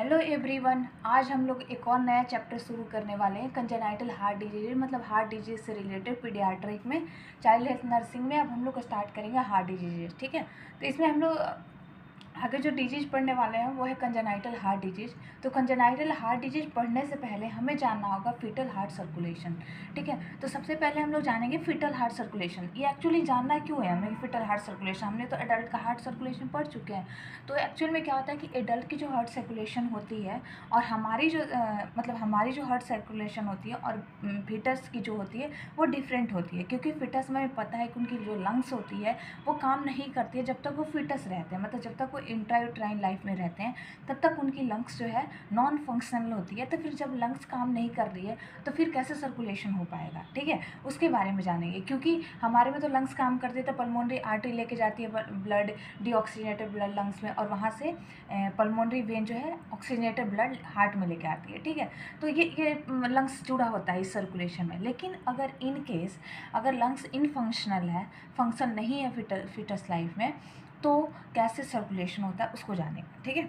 Hello everyone, आज हम लोग एक और नया चैप्टर शुरू करने वाले हैं कंजेनाइटल हार्ट डिजीज, मतलब हार्ट डिजीज से रिलेटेड पीडियाट्रिक में, चाइल्ड हेल्थ नर्सिंग में। अब हम लोग स्टार्ट करेंगे हार्ट डिजीज। ठीक है, तो इसमें हम लोग आगे जो डिजीज पढ़ने वाले हैं वो है कंजेनाइटल हार्ट डिजीज। तो कंजेनाइटल हार्ट डिजीज पढ़ने से पहले हमें जानना होगा फीटल हार्ट सर्कुलेशन। ठीक है, तो सबसे पहले हम लोग जानेंगे फीटल हार्ट सर्कुलेशन। ये एक्चुअली जानना क्यों है हमें फीटल हार्ट सर्कुलेशन? हमने तो एडल्ट का हार्ट सर्कुलेशन पढ़ चुके हैं। तो एक्चुअल में क्या होता है कि एडल्ट की जो हार्ट सर्कुलेशन होती है और हमारी जो मतलब हमारी जो हार्ट सर्कुलेशन होती है और फीटस की जो होती है वो डिफरेंट होती है, क्योंकि फीटस में पता है कि उनकी जो लंग्स होती है वो काम नहीं करती है जब तक वो फीटस रहते हैं, मतलब जब तक वो इंट्रायूट्राइन लाइफ में रहते हैं तब तक उनकी लंग्स जो है नॉन फंक्शनल होती है। तो फिर जब लंग्स काम नहीं कर रही है तो फिर कैसे सर्कुलेशन हो पाएगा? ठीक है, उसके बारे में जानेंगे। क्योंकि हमारे में तो लंग्स काम करती है, तो पल्मोनरी आर्टरी लेके जाती है ब्लड, डीऑक्सीजनेटेड ब्लड लंग्स में, और वहाँ से पल्मोनरी वेन जो है ऑक्सीजनेटेड ब्लड हार्ट में लेके आती है। ठीक है, तो ये लंग्स जुड़ा होता है इस सर्कुलेशन में। लेकिन अगर इन केस अगर लंग्स इनफंक्शनल है, फंक्शन नहीं है फीटस लाइफ में, तो कैसे सर्कुलेशन होता है उसको जानेंगे। ठीक है,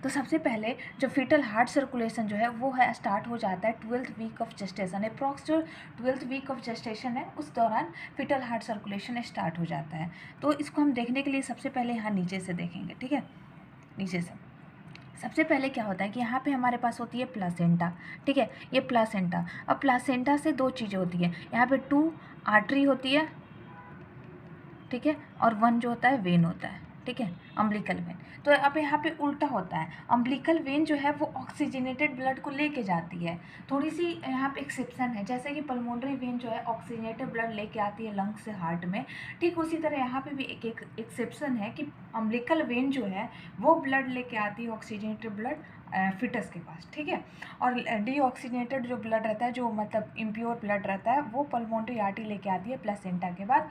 तो सबसे पहले जो फीटल हार्ट सर्कुलेशन जो है वो है स्टार्ट हो जाता है 12th week of gestation. Approx जो 12th वीक ऑफ जेस्टेशन है उस दौरान फीटल हार्ट सर्कुलेशन स्टार्ट हो जाता है। तो इसको हम देखने के लिए सबसे पहले यहाँ नीचे से देखेंगे। ठीक है, नीचे से सबसे पहले क्या होता है कि यहाँ पे हमारे पास होती है प्लासेंटा। ठीक है, ये प्लासेंटा। अब प्लासेंटा से दो चीज़ें होती है, यहाँ पे 2 आर्टरी होती है, ठीक है, और 1 जो होता है वेन होता है। ठीक है, अम्बिलिकल वेन। तो अब यहाँ पे उल्टा होता है, अम्बिलिकल वेन जो है वो ऑक्सीजनेटेड ब्लड को लेके जाती है। थोड़ी सी यहाँ पे एक्सेप्शन है, जैसे कि पल्मोनरी वेन जो है ऑक्सीजनेटेड ब्लड लेके आती है लंग्स से हार्ट में, ठीक उसी तरह यहाँ पे भी एक एक्सेप्शन है कि अम्बिलिकल वेन जो है वो ब्लड लेके आती है ऑक्सीजनेटेड ब्लड फिटस के पास। ठीक है, और डीऑक्सीजनेटेड जो ब्लड रहता है, जो मतलब इम्प्योर ब्लड रहता है, वो पल्मोनरी आर्टरी लेके आती है प्लेसेंटा के बाद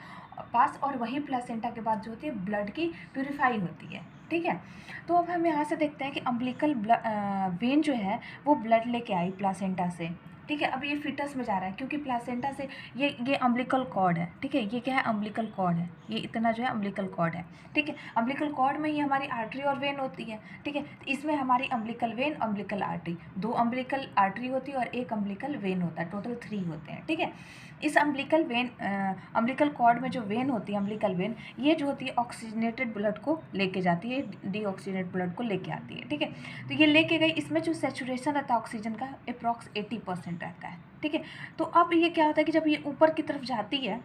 पास, और वही प्लेसेंटा के बाद जो होती है ब्लड की प्यूरिफाई होती है। ठीक है, तो अब हम यहाँ से देखते हैं कि अम्बिलिकल वेन जो है वो ब्लड लेके आई प्लासेंटा से। ठीक है, अब ये फिटस में जा रहा है क्योंकि प्लासेंटा से ये अम्बिलिकल कॉर्ड है। ठीक है, ये क्या है? अम्बिलिकल कॉर्ड है, ये इतना जो है अम्बिलिकल कॉर्ड है। ठीक है, अम्बिलिकल कॉर्ड में ही हमारी आर्टरी और वेन होती है। ठीक है, तो इसमें हमारी umbilical when, umbilical artery, 2 umbilical artery होती है और 1 अम्बिलिकल वेन होता है, टोटल 3 होते हैं। ठीक है, इस अम्बिलिकल वेन अम्बिलिकल कॉर्ड में जो वेन होती है अम्बिलिकल वेन, ये जो होती है ऑक्सीजनेटेड ब्लड को लेके जाती है, डीऑक्सीजनेटेड ब्लड को लेके आती है। ठीक है, तो ये लेके गई, इसमें जो सेचुरेशन रहता है ऑक्सीजन का अप्रॉक्स 80% रहता है। ठीक है, तो अब ये क्या होता है कि जब ये ऊपर की तरफ जाती है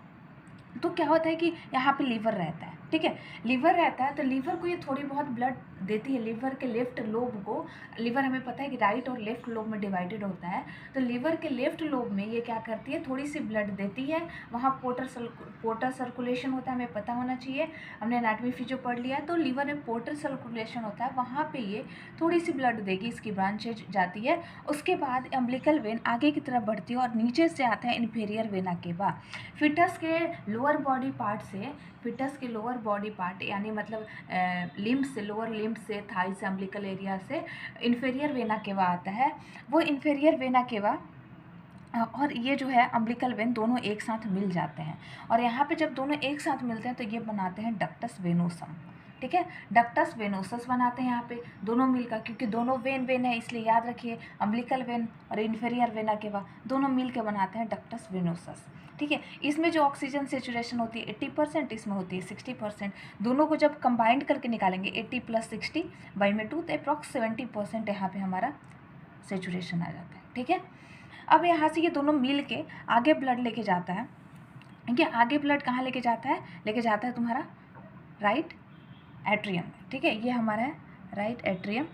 तो क्या होता है कि यहाँ पे लीवर रहता है। ठीक है, लीवर रहता है तो लीवर को ये थोड़ी बहुत ब्लड देती है। लीवर के लेफ्ट लोब को, लीवर हमें पता है कि राइट और लेफ्ट लोब में डिवाइडेड होता है, तो लीवर के लेफ्ट लोब में ये क्या करती है, थोड़ी सी ब्लड देती है। वहाँ पोर्टल सर्कुलेशन होता है, हमें पता होना चाहिए, हमने एनाटॉमी फिजियो पढ़ लिया है। तो लीवर में पोर्टल सर्कुलेशन होता है, वहाँ पे ये थोड़ी सी ब्लड देगी, इसकी ब्रांचेज जाती है। उसके बाद अम्बिलिकल वेन आगे की तरफ बढ़ती है और नीचे से आता है इन्फीरियर वेना केवा। फिटस के लोअर बॉडी पार्ट से, फिटस के लोअर बॉडी पार्ट यानी मतलब लिम्ब से, लोअर लिम्ब से, थाई से, अम्बिलिकल एरिया से इन्फीरियर वेना केवा आता है। वो इन्फीरियर वेना केवा और ये जो है अम्बिलिकल वेन दोनों एक साथ मिल जाते हैं, और यहाँ पे जब दोनों एक साथ मिलते हैं तो ये बनाते हैं डक्टस वेनोसम। ठीक है, डक्टस वेनोसस बनाते हैं यहाँ पे दोनों मिलकर, क्योंकि दोनों वेन है, इसलिए याद रखिए अम्बिलिकल वेन और इन्फीरियर वेना केवा दोनों मिलकर बनाते हैं डक्टस वेनोसस। ठीक है, इसमें जो ऑक्सीजन सेचुरेशन होती है 80%, इसमें होती है 60%। दोनों को जब कंबाइंड करके निकालेंगे 80 + 60 / 2 तो अप्रॉक्स 70% यहाँ पे हमारा सेचुरेशन आ जाता है। ठीक है, अब यहाँ से ये दोनों मिल के आगे ब्लड लेके जाता है। ठीक है, आगे ब्लड कहाँ लेके जाता है? लेके जाता है तुम्हारा राइट एट्रियम। ठीक है, ये हमारा है right atrium,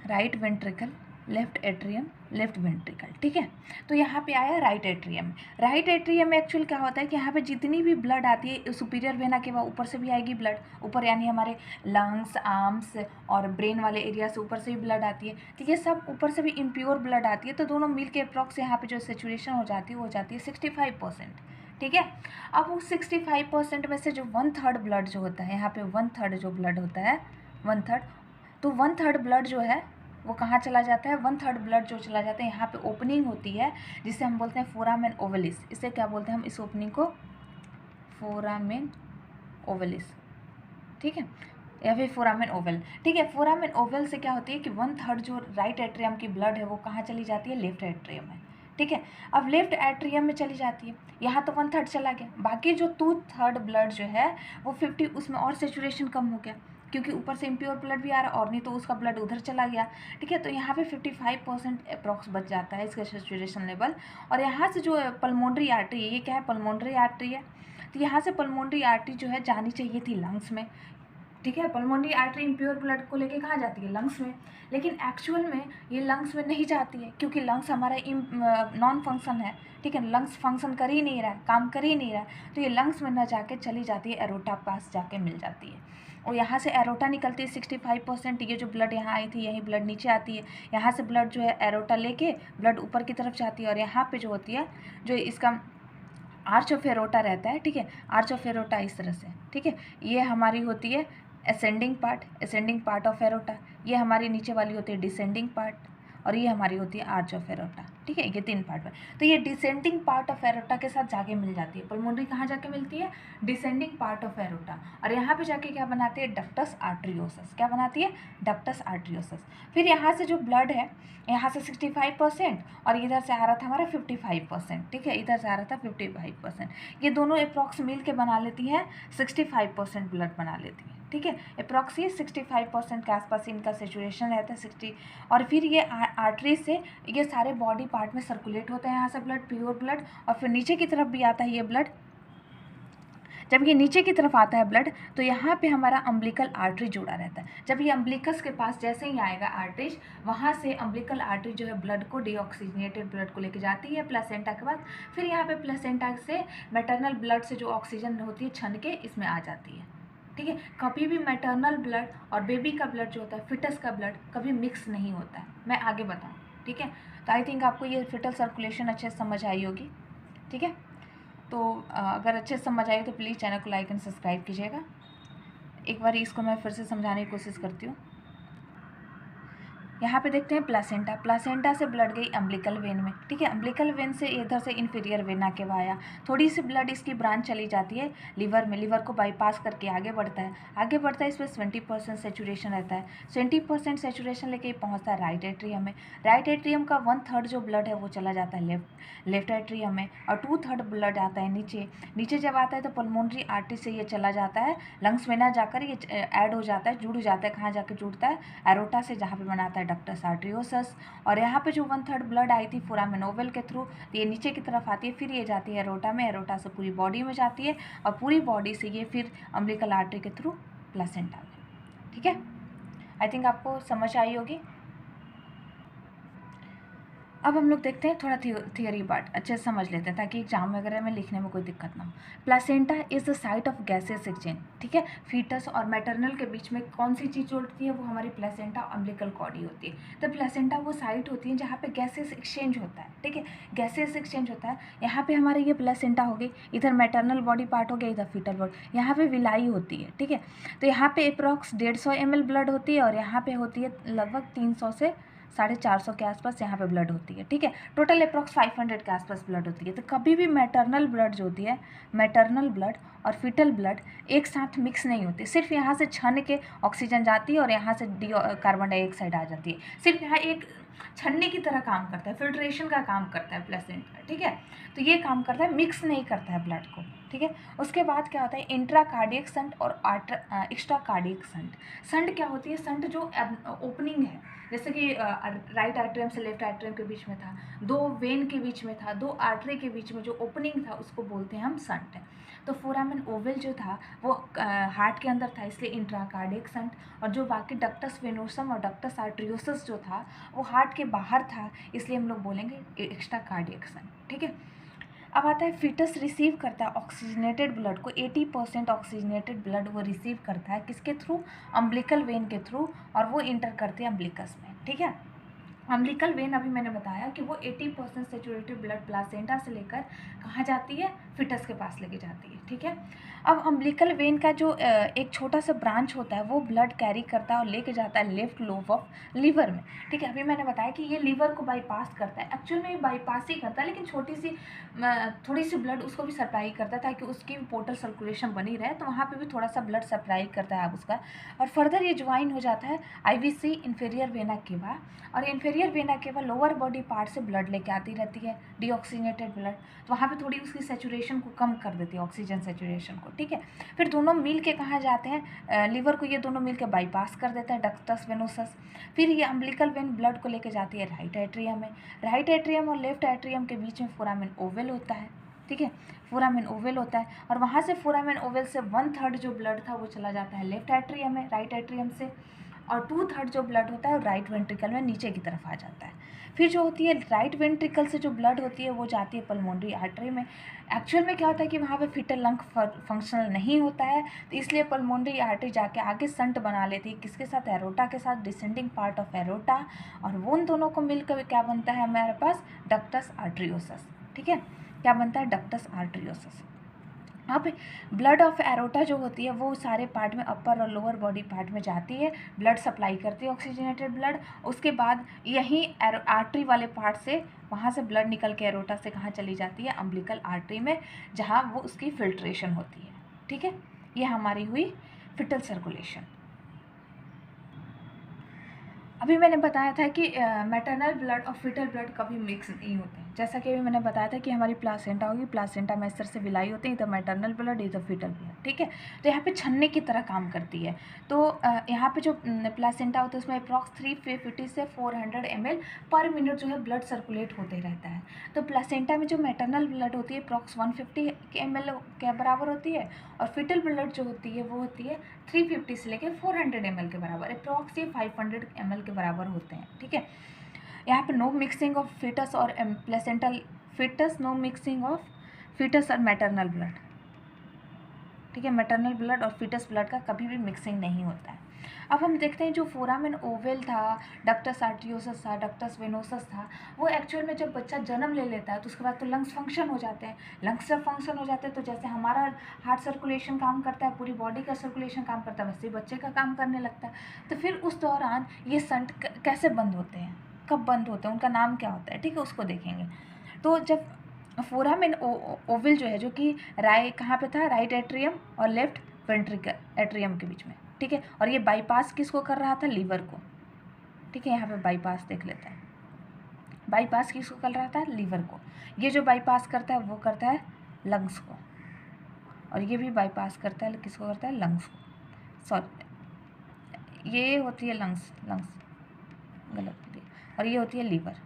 right ventricle, left atrium, left ventricle. ठीक है, तो यहाँ पे आया राइट एट्रियम। राइट एट्रियम में एक्चुअल क्या होता है कि यहाँ पे जितनी भी ब्लड आती है सुपीरियर वेना के बाद ऊपर से भी आएगी ब्लड, ऊपर यानी हमारे लंग्स, आर्म्स और ब्रेन वाले एरिया से ऊपर से भी ब्लड आती है। तो ये सब ऊपर से भी इम्प्योर ब्लड आती है, तो दोनों मिल के अप्रॉक्स यहाँ पे जो सेचुरेशन हो जाती है वो हो जाती है 65%। ठीक है, अब उस 65% में से जो 1/3 ब्लड जो होता है, यहाँ पे 1/3 जो ब्लड होता है, 1/3, तो 1/3 ब्लड जो है वो कहाँ चला जाता है? 1/3 ब्लड जो चला जाता है, यहाँ पे ओपनिंग होती है जिसे हम बोलते हैं फोरामेन ओवलिस। इसे क्या बोलते हैं हम? इस ओपनिंग को फोरामेन ओवलिस। ठीक है, या फिर फोरामेन ओवल, ठीक है। फोरामेन ओवल से क्या होती है कि 1/3 जो राइट एट्रियम की ब्लड है वो कहाँ चली जाती है, लेफ्ट एट्रियम में, ठीक है। अब लेफ्ट एट्रियम में चली जाती है, यहाँ तो 1/3 चला गया, बाकी जो 2/3 ब्लड जो है वो 50, उसमें और सेचुरेशन कम हो गया क्योंकि ऊपर से इम्प्योर ब्लड भी आ रहा है और नहीं तो उसका ब्लड उधर चला गया, ठीक है। तो यहाँ पे 55% अप्रॉक्स बच जाता है इसका सेचुरेशन लेवल। और यहाँ से जो पल्मोनरी आर्टरी है, ये क्या है, पल्मोनरी आर्टरी है, तो यहाँ से पल्मोनरी आर्टरी जो है जानी चाहिए थी लंग्स में, ठीक है। पल्मोनरी आर्टरी इम्प्योर ब्लड को लेके कहाँ जाती है, लंग्स में, लेकिन एक्चुअल में ये लंग्स में नहीं जाती है क्योंकि लंग्स हमारा नॉन फंक्शन है, ठीक है। लंग्स फंक्शन कर ही नहीं रहा है, काम कर ही नहीं रहा है, तो ये लंग्स में ना जाके चली जाती है एरोटा पास जाके मिल जाती है। और यहाँ से एरोटा निकलती है 65%, ये जो ब्लड यहाँ आई थी यही ब्लड नीचे आती है, यहाँ से ब्लड जो है एरोटा लेके ब्लड ऊपर की तरफ जाती है। और यहाँ पे जो होती है जो इसका आर्च ऑफ एरोटा रहता है, ठीक है, आर्च ऑफ एरोटा इस तरह से, ठीक है, ये हमारी होती है असेंडिंग पार्ट ऑफ एरोटा, ये हमारी नीचे वाली होती है डिसेंडिंग पार्ट, और ये हमारी होती है आर्च ऑफ एरोटा, ठीक है, ये 3 पार्ट में। तो ये डिसेंडिंग पार्ट ऑफ एरोटा के साथ जाके मिल जाती है, पल्मोनरी कहाँ जाके मिलती है, डिसेंडिंग पार्ट ऑफ एरोटा, और यहाँ पे जाके क्या बनाती है, डक्टस आर्टरियोसस, क्या बनाती है, डक्टस आर्टरियोसस। फिर यहाँ से जो ब्लड है, यहाँ से 65% और इधर से आ रहा था हमारा 55%, ठीक है, इधर से आ रहा था 55%, ये दोनों अप्रॉक्स मिल के बना लेती हैं 65% ब्लड बना लेती है, ठीक है। अप्रॉक्सी 65% के आसपास इनका सेचुरेशन रहता है 60। और फिर ये आर्टरी से ये सारे बॉडी पार्ट में सर्कुलेट होता है यहाँ से ब्लड, प्योर ब्लड, और फिर नीचे की तरफ भी आता है ये ब्लड। जब ये नीचे की तरफ आता है ब्लड तो यहाँ पे हमारा अम्बिलिकल आर्टरी जुड़ा रहता है। जब ये अम्बिलिकस के पास जैसे ही आएगा आर्टरीज, वहाँ से अम्बिलिकल आर्टरी जो है ब्लड को, डीऑक्सीजनेटेड ब्लड को लेके जाती है प्लेसेंटा के पास। फिर यहाँ पे प्लेसेंटा से मैटरनल ब्लड से जो ऑक्सीजन होती है छन के इसमें आ जाती है, ठीक है। कभी भी मैटरनल ब्लड और बेबी का ब्लड जो होता है, फिटस का ब्लड कभी मिक्स नहीं होता है, मैं आगे बताऊँ, ठीक है। तो आई थिंक आपको ये फिटल सर्कुलेशन अच्छे से समझ आई होगी, ठीक है। तो अगर अच्छे से समझ आई तो प्लीज़ चैनल को लाइक एंड सब्सक्राइब कीजिएगा। एक बार इसको मैं फिर से समझाने की कोशिश करती हूँ। यहाँ पे देखते हैं प्लासेंटा से ब्लड गई अम्बिलिकल वेन में, ठीक है। अम्बिलिकल वेन से इधर से इन्फीरियर वेना के आया, थोड़ी सी ब्लड इसकी ब्रांच चली जाती है लीवर में, लीवर को बाईपास करके आगे बढ़ता है इस पर 20% सेचुरेशन रहता है, 20% सेचुरेशन लेके पहुँचता है राइट एट्रियम में। राइट एट्रियम का 1/3 जो ब्लड है वो चला जाता है लेफ्ट एट्रियम में, और 2/3 ब्लड आता है नीचे जब आता है तो पल्मोनरी आर्टरी से ये चला जाता है लंग्स में, ना जाकर ये ऐड हो जाता है, जुड़ जाता है, कहाँ जाकर जुड़ता है, एरोटा से, जहाँ पे बनाता है डक्टस आर्टरियोसस। और यहाँ पे जो 1/3 ब्लड आई थी फोरामेन ओवल के थ्रू, तो ये नीचे की तरफ आती है, फिर ये जाती है एरोटा में, एरोटा से पूरी बॉडी में जाती है, और पूरी बॉडी से ये फिर अम्बिलिकल आर्टरी के थ्रू प्लेसेंटा में, ठीक है। आई थिंक आपको समझ आई होगी। अब हम लोग देखते हैं थोड़ा थियोरी पार्ट अच्छे से समझ लेते हैं ताकि एग्जाम वगैरह में लिखने में कोई दिक्कत ना हो। Placenta is the site of gases exchange, ठीक है। फीटस और मैटरनल के बीच में कौन सी चीज़ जोड़ती है, वो हमारी प्लासेंटा अम्बिलिकल कॉर्डी होती है। तो प्लासेंटा वो साइट होती है जहाँ पे गैसेस एक्सचेंज होता है, ठीक है, गैसेस एक्सचेंज होता है। यहाँ पे हमारे ये प्लासेंटा हो गई, इधर मैटरनल बॉडी पार्ट हो गया, इधर फीटल बॉडी, यहाँ पे विलाई होती है, ठीक है। तो यहाँ पे अप्रॉक्स 150 ml ब्लड होती है, और यहाँ पे होती है लगभग 300 से 450 के आसपास यहाँ पे ब्लड होती है, ठीक है। टोटल अप्रॉक्स 500 के आसपास ब्लड होती है। तो कभी भी मैटरनल ब्लड जो होती है, मैटरनल ब्लड और फीटल ब्लड एक साथ मिक्स नहीं होती, सिर्फ यहाँ से छन के ऑक्सीजन जाती है और यहाँ से कार्बन डाइऑक्साइड आ जाती है, सिर्फ यहाँ एक छन्नी की तरह काम करता है, फिल्ट्रेशन का काम करता है प्लेसेंटा, ठीक है। तो ये काम करता है, मिक्स नहीं करता है ब्लड को, ठीक है। उसके बाद क्या होता है, इंट्रा कार्डियक संट और एक्स्ट्रा कार्डियक संट। संट क्या होती है, संट जो ओपनिंग है, जैसे कि राइट आर्टरियम से लेफ्ट आर्टरियम के बीच में था, 2 वेन के बीच में था, 2 आर्टरी के बीच में जो ओपनिंग था उसको बोलते हैं हम संट। तो फोरामेन ओवल जो था वो हार्ट के अंदर था, इसलिए इंट्राकार्डियक संट, और जो बाकी डक्टस वेनोसम और डक्टस आर्टरियोसस जो था वो हार्ट के बाहर था, इसलिए हम लोग बोलेंगे एक्स्ट्रा कार्डियक संट, ठीक है। अब आता है फीटस रिसीव करता है ऑक्सीजनेटेड ब्लड को, 80% ऑक्सीजनेटेड ब्लड वो रिसीव करता है, किसके थ्रू, अम्बिलिकल वेन के थ्रू, और वो इंटर करते हैं अम्बिलिकस में, ठीक है। अम्बिलिकल वेन अभी मैंने बताया कि वो 80% सेचुरेटेड ब्लड प्लासेंटा से लेकर कहाँ जाती है, फिटस के पास लेके जाती है, ठीक है। अब अम्बिलिकल वेन का जो एक छोटा सा ब्रांच होता है वो ब्लड कैरी करता है और लेके जाता है लेफ्ट लोब ऑफ लीवर में, ठीक है। अभी मैंने बताया कि ये लीवर को बाईपास करता है, एक्चुअल में ये बाईपास ही करता है, लेकिन छोटी सी थोड़ी सी ब्लड उसको भी सप्लाई करता है ताकि उसकी भी पोर्टल सर्कुलेशन बनी रहे, तो वहाँ पे भी थोड़ा सा ब्लड सप्लाई करता है अब उसका। और फर्दर ये ज्वाइन हो जाता है आईवीसी इंफीरियर वेना केवा, और inferior vena cava lower body part से ब्लड लेके आती रहती है, डीऑक्सीनेटेड ब्लड, तो वहाँ पे थोड़ी उसकी सेचुरेशन को कम कर देती है, ऑक्सीजन सेचुरेशन को, ठीक है। फिर दोनों मिल के कहाँ जाते हैं, लीवर को ये दोनों मिल के बाईपास कर देता है, डक्टस वेनोसस। फिर ये अम्बिलिकल वेन ब्लड को लेके जाती है राइट एट्रियम में, राइट एट्रियम और लेफ्ट एट्रियम के बीच में फोरामेन ओवल होता है, ठीक है, फोरामेन ओवल होता है, और वहाँ से फोरामेन ओवल से 1/3 जो ब्लड था वो चला जाता है लेफ्ट एट्रियम में, राइट एट्रियम से, और 2/3 जो ब्लड होता है वो राइट वेंट्रिकल में नीचे की तरफ आ जाता है। फिर जो होती है राइट वेंट्रिकल से जो ब्लड होती है वो जाती है पल्मोनरी आर्टरी में। एक्चुअल में क्या होता है कि वहाँ पे फिटल लंग फंक्शनल नहीं होता है, तो इसलिए पल्मोनरी आर्टरी जाके आगे संट बना लेती है, किसके साथ, एरोटा के साथ, डिसेंडिंग पार्ट ऑफ एरोटा, और वो उन दोनों को मिलकर क्या बनता है हमारे पास, डक्टस आर्टरियोसस, ठीक है। क्या बनता है, डक्टस आर्टरियोसस। अब ब्लड ऑफ एरोटा जो होती है वो सारे पार्ट में, अपर और लोअर बॉडी पार्ट में जाती है, ब्लड सप्लाई करती है, ऑक्सीजनेटेड ब्लड। उसके बाद यही आर्टरी वाले पार्ट से वहाँ से ब्लड निकल के एरोटा से कहाँ चली जाती है, अम्बिलिकल आर्टरी में, जहाँ वो उसकी फिल्ट्रेशन होती है, ठीक है। ये हमारी हुई फिटल सर्कुलेशन। अभी मैंने बताया था कि मैटरनल ब्लड और फिटल ब्लड कभी मिक्स नहीं होते हैं, जैसा कि अभी मैंने बताया था कि हमारी प्लासेंटा होगी, प्लासेंटा में इस तरह से विलाई होती है, इधर मैटरनल ब्लड इधर फिटल ब्लड, ठीक है। तो यहाँ पे छन्ने की तरह काम करती है। तो यहाँ पे जो प्लासेंटा होता है उसमें अप्रॉक्स 350 से 400 ml पर मिनट जो है ब्लड सर्कुलेट होते रहता है। तो प्लासेंटा में जो मैटरनल ब्लड होती है अप्रॉक्स 150 ml के बराबर होती है, और फिटल ब्लड जो होती है वो होती है 350 से लेकर 400 ml के बराबर, अप्रॉक्स ये 500 ml के बराबर होते हैं, ठीक है। यहाँ पे नो मिक्सिंग ऑफ फिटस और placental fetus, no mixing of fetus और मैटरनल ब्लड, ठीक है। मैटरनल ब्लड और फिटस ब्लड का कभी भी मिक्सिंग नहीं होता है। अब हम देखते हैं जो फोरामेन ओवल था, डक्टस आर्टरियोसस था, डक्टस वेनोसस था, वो एक्चुअल में जब बच्चा जन्म ले लेता है तो उसके बाद तो लंग्स फंक्शन हो जाते हैं। लंग्स जब फंक्शन हो जाते हैं तो जैसे हमारा हार्ट सर्कुलेशन काम करता है, पूरी बॉडी का सर्कुलेशन काम करता है, वैसे ही बच्चे का काम करने लगता है। तो फिर उस दौरान ये संट कैसे बंद होते हैं, कब बंद होते हैं, उनका नाम क्या होता है, ठीक है, उसको देखेंगे। तो जब फोरामेन ओवल जो है, जो कि कहाँ पे था, राइट एट्रियम और लेफ्ट वेंट्रिकल एट्रियम के बीच में, ठीक है, और ये बाईपास किसको कर रहा था, लीवर को, ठीक है। यहाँ पे बाईपास देख लेते हैं, बाईपास किसको कर रहा था, लीवर को। ये जो बाईपास करता है वो करता है लंग्स को, और ये भी बाईपास करता है, किसको करता है, लंग्स को, सॉरी ये होती है लंग्स गलत होती है, और ये होती है लीवर,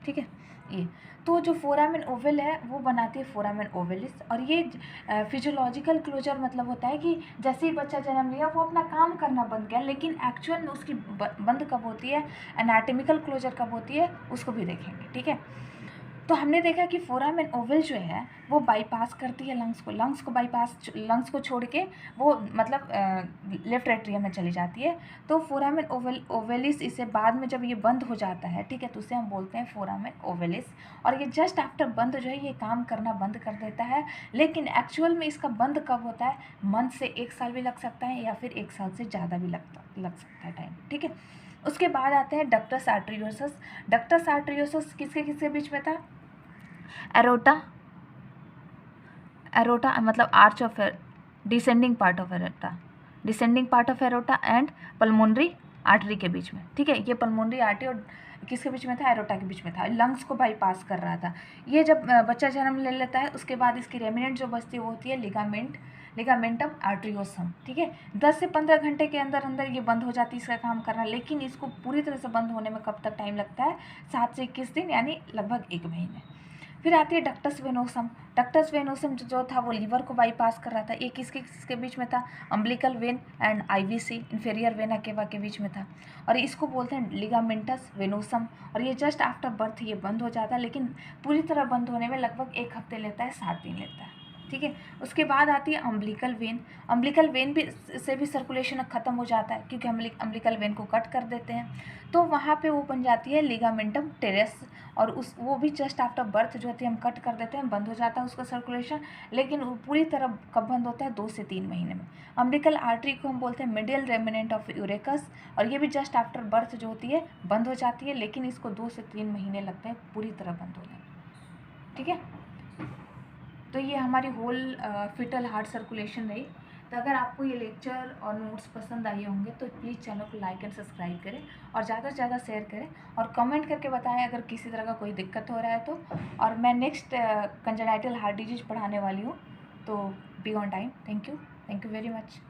ठीक है। ये तो जो फोरामेन ओवल है वो बनाती है फोरामेन ओवलिस, और ये फिजियोलॉजिकल क्लोजर मतलब होता है कि जैसे ही बच्चा जन्म लिया वो अपना काम करना बंद किया, लेकिन एक्चुअल में उसकी बंद कब होती है, एनाटॉमिकल क्लोजर कब होती है, उसको भी देखेंगे, ठीक है। तो हमने देखा कि फोरामेन ओवल जो है वो बाईपास करती है लंग्स को बाईपास, लंग्स को छोड़ के वो मतलब लेफ्ट एट्रियम में चली जाती है। तो फोरामेन ओवलिस इसे बाद में जब ये बंद हो जाता है, ठीक है, तो उसे हम बोलते हैं फोरामेन ओवलिस, और ये जस्ट आफ्टर बंद जो है ये काम करना बंद कर देता है। लेकिन एक्चुअल में इसका बंद कब होता है, मंथ से 1 साल भी लग सकता है, या फिर 1 साल से ज़्यादा भी लग सकता है टाइम, ठीक है। उसके बाद आते हैं डक्टस आर्टरियोसस। डक्टस आर्टरियोसस किसके बीच में था, एरोटा मतलब arch of descending part of aorta and pulmonary artery के बीच में, ठीक है। ये पल्मोनरी आर्टरी और किसके बीच में था, एरोटा के बीच में था, लंग्स को बाईपास कर रहा था। ये जब बच्चा जन्म ले लेता है उसके बाद इसकी रेमिनेंट जो बचती है वो होती है लिगामेंटम आर्टरियोसम, ठीक है। 10 से 15 घंटे के अंदर ये बंद हो जाती है इसका काम करना, लेकिन इसको पूरी तरह से बंद होने में कब तक टाइम लगता है, 7 से 21 दिन, यानी लगभग 1 महीने। फिर आती है डक्टस वेनोसम। डक्टस वेनोसम जो था वो लीवर को बाईपास कर रहा था। ये किसके बीच में था, umbilical when and IVC inferior vena cava के बीच में था, और इसको बोलते हैं लिगामेंटस वेनोसम। और ये जस्ट आफ्टर बर्थ ये बंद हो जाता है, लेकिन पूरी तरह बंद होने में लगभग 1 हफ्ते लेता है, 7 दिन लेता है। ठीक है। उसके बाद आती है अम्बिलिकल वेन। अम्बिलिकल वेन भी से भी सर्कुलेशन ख़त्म हो जाता है क्योंकि हम अम्बिलिकल वेन को कट कर देते हैं, तो वहाँ पे वो बन जाती है लिगामेंटम टेरेस, और वो भी जस्ट आफ्टर बर्थ जो होती है हम कट कर देते हैं, बंद हो जाता है उसका सर्कुलेशन। लेकिन वो पूरी तरह कब बंद होता है? 2 से 3 महीने में। अम्बिलिकल आर्टरी को हम बोलते हैं मिडियल रेमिनेंट ऑफ यूरेकस, और ये भी जस्ट आफ्टर बर्थ जो होती है बंद हो जाती है, लेकिन इसको 2 से 3 महीने लगते हैं पूरी तरह बंद होने में, ठीक है। तो ये हमारी होल फिटल हार्ट सर्कुलेशन रही। तो अगर आपको ये लेक्चर और नोट्स पसंद आए होंगे तो प्लीज़ चैनल को लाइक एंड सब्सक्राइब करें, और ज़्यादा से ज़्यादा शेयर करें, और कमेंट करके बताएं अगर किसी तरह का कोई दिक्कत हो रहा है तो। और मैं नेक्स्ट कंजेनाइटल हार्ट डिजीज पढ़ाने वाली हूँ, तो be on time. Thank you very much.